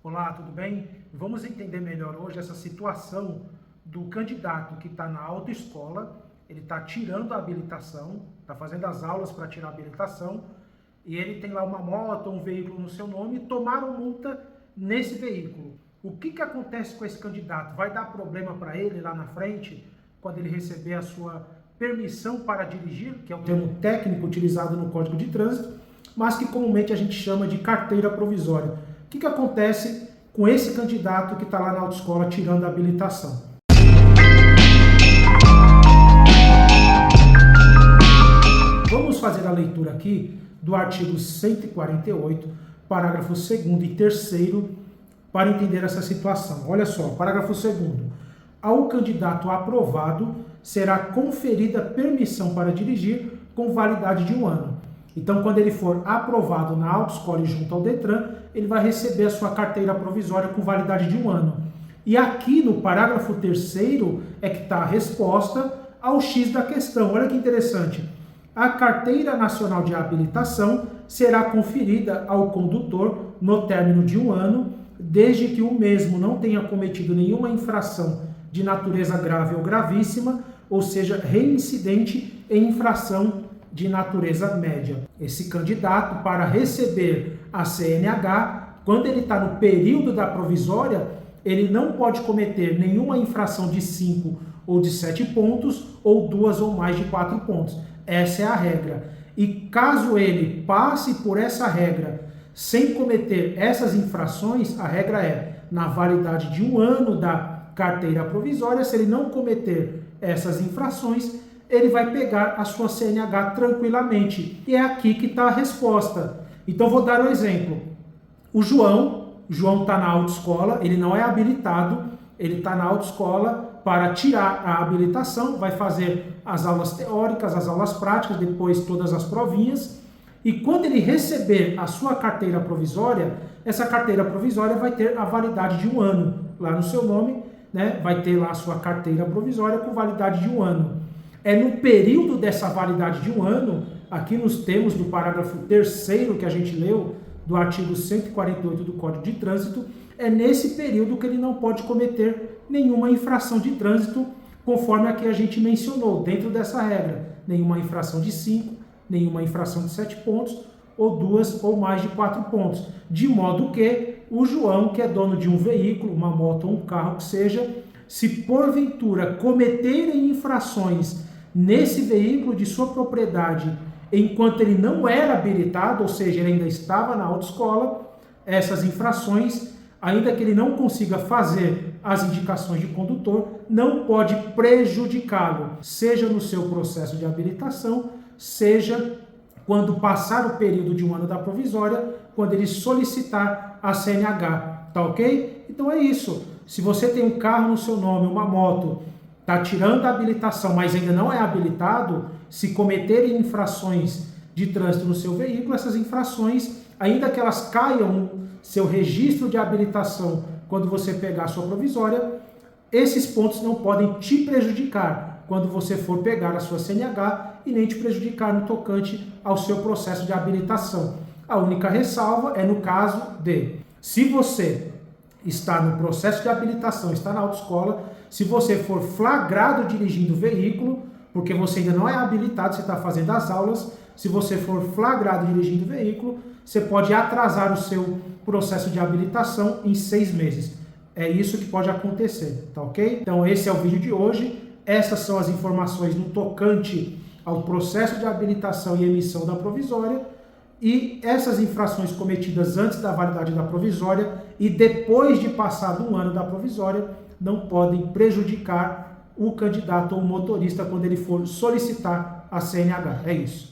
Olá, tudo bem? Vamos entender melhor hoje essa situação do candidato que está na autoescola, ele está tirando a habilitação, está fazendo as aulas para tirar a habilitação, e ele tem lá uma moto, um veículo no seu nome, e tomaram multa nesse veículo. O que acontece com esse candidato? Vai dar problema para ele lá na frente, quando ele receber a sua permissão para dirigir, que é um termo técnico utilizado no Código de Trânsito, mas que comumente a gente chama de carteira provisória. O que acontece com esse candidato que está lá na autoescola tirando a habilitação? Vamos fazer a leitura aqui do artigo 148, parágrafo 2º e 3º, para entender essa situação. Olha só, parágrafo 2º. Ao candidato aprovado será conferida permissão para dirigir com validade de 1 ano. Então, quando ele for aprovado na autoescola e junto ao Detran, ele vai receber a sua carteira provisória com validade de 1 ano. E aqui no parágrafo 3º é que está a resposta ao X da questão. Olha que interessante. A carteira nacional de habilitação será conferida ao condutor no término de 1 ano, desde que o mesmo não tenha cometido nenhuma infração de natureza grave ou gravíssima, ou seja, reincidente em infração de natureza média. Esse candidato, para receber a CNH, quando ele está no período da provisória, ele não pode cometer nenhuma infração de 5 ou de 7 pontos, ou 2 ou mais de 4 pontos. Essa é a regra. E caso ele passe por essa regra sem cometer essas infrações, a regra é, na validade de 1 ano da carteira provisória, se ele não cometer essas infrações, ele vai pegar a sua CNH tranquilamente. E é aqui que está a resposta. Então, vou dar um exemplo. O João está na autoescola, ele não é habilitado, ele está na autoescola para tirar a habilitação, vai fazer as aulas teóricas, as aulas práticas, depois todas as provinhas. E quando ele receber a sua carteira provisória, essa carteira provisória vai ter a validade de 1 ano. Lá no seu nome, né, vai ter lá a sua carteira provisória com validade de 1 ano. É no período dessa validade de 1 ano, aqui nos termos do parágrafo 3º que a gente leu, do artigo 148 do Código de Trânsito, é nesse período que ele não pode cometer nenhuma infração de trânsito, conforme a que a gente mencionou, dentro dessa regra. Nenhuma infração de 5, nenhuma infração de 7 pontos, ou 2 ou mais de 4 pontos. De modo que o João, que é dono de um veículo, uma moto ou um carro que seja, se porventura cometerem infrações nesse veículo de sua propriedade, enquanto ele não era habilitado, ou seja, ele ainda estava na autoescola, essas infrações, ainda que ele não consiga fazer as indicações de condutor, não pode prejudicá-lo, seja no seu processo de habilitação, seja quando passar o período de 1 ano da provisória, quando ele solicitar a CNH, tá ok? Então é isso. Se você tem um carro no seu nome, uma moto, está tirando a habilitação, mas ainda não é habilitado, se cometerem infrações de trânsito no seu veículo, essas infrações, ainda que elas caiam no seu registro de habilitação quando você pegar a sua provisória, esses pontos não podem te prejudicar quando você for pegar a sua CNH e nem te prejudicar no tocante ao seu processo de habilitação. A única ressalva é no caso de, se você está no processo de habilitação, está na autoescola, se você for flagrado dirigindo o veículo, porque você ainda não é habilitado, você está fazendo as aulas, se você for flagrado dirigindo o veículo, você pode atrasar o seu processo de habilitação em 6 meses. É isso que pode acontecer, tá ok? Então esse é o vídeo de hoje, essas são as informações no tocante ao processo de habilitação e emissão da provisória, e essas infrações cometidas antes da validade da provisória e depois de passado 1 ano da provisória não podem prejudicar o candidato ou o motorista quando ele for solicitar a CNH. É isso.